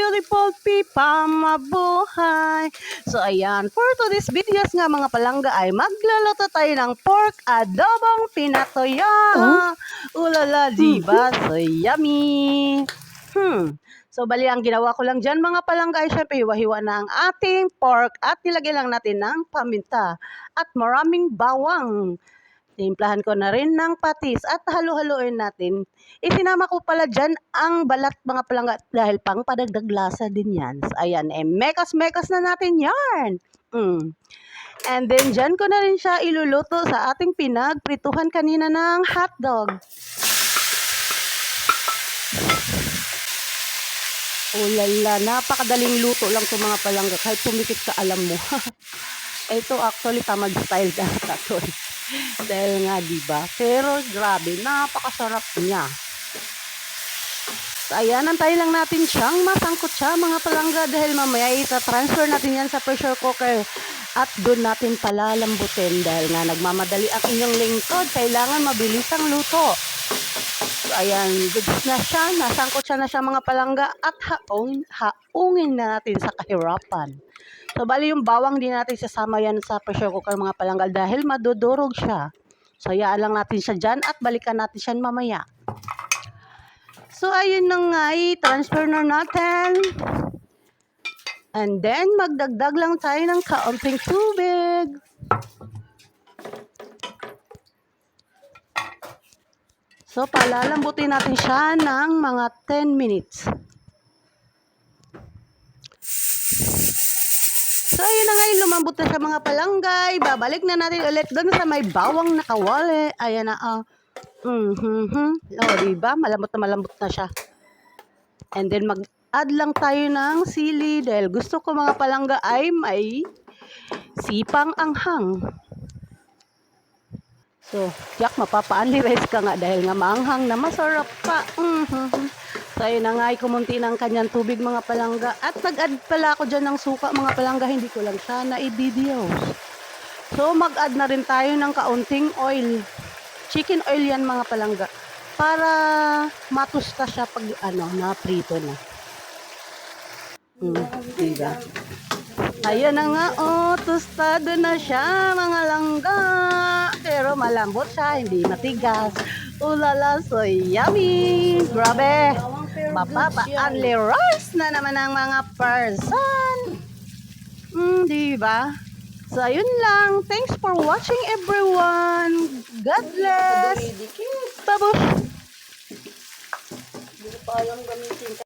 beautiful people mabuhay. So ayan, for today's videos nga mga palangga ay magluluto tayo ng pork adobong pinatoya. Ulala, diba? So yummy! So bali ang ginawa ko lang dyan mga palangga ay syempre hiwa-hiwa na ang ating pork at nilagay lang natin ng paminta at maraming bawang. Timplahan ko na rin ng patis at halo-haloin natin. Isinama ko pala dyan ang balat mga palangga dahil pang padagdag lasa din yan. So, ayan, mekas-mekas na natin yan. And then dyan ko na rin siya iluluto sa ating pinagprituhan kanina ng hotdog. Oh lala, napakadaling luto lang sa mga palangga. Kahit pumikit ka, alam mo. Ito actually tamad style data to. Dahil nga diba? Pero grabe, napakasarap niya. So, ayan, antay lang natin siyang masangkot siya mga palangga dahil mamaya ita-transfer natin yan sa pressure cooker at doon natin palalambutin dahil nga nagmamadali ang inyong lingkod. Kailangan mabilis ang luto. So, ayan, goods na siya. Nasangkot siya na siya mga palangga at haungin na natin sa kahirapan. So, bali yung bawang din natin sasama yan sa pressure cooker mga palangga dahil madudurog siya. So, hayaan lang natin siya dyan at balikan natin siya mamaya. So, ayun na nga, i-transfer na natin. And then, magdagdag lang tayo ng kaunting tubig. So, palalambutin natin siya ng mga 10 minutes. So, ayun na nga, lumambot na siya mga palanggay. Babalik na natin ulit doon sa may bawang nakawali. Ayan na, diba? Malambot na siya. And then, mag-add lang tayo ng sili dahil gusto ko mga palangga ay may sipang anghang. So, yak, mapapa-unli-rice ka nga dahil nga maanghang na masarap pa. So, ayun na nga, kumunti ng kanyang tubig mga palangga. At nag-add pala ako dyan ng suka mga palangga, hindi ko lang siya na-i-video. So, mag-add na rin tayo ng kaunting oil. Chicken oil yan mga palangga. Para matusta siya pag na-prito na. Diba? Ayun na nga, tostado na siya mga langga. Pero malambot siya, hindi matigas. Ulala, so yummy! Grabe! Mapapa-unli-rice na naman ang mga person. Diba? So, ayun lang. Thanks for watching everyone. God bless! Babush! Hindi ko pa alam gamitin.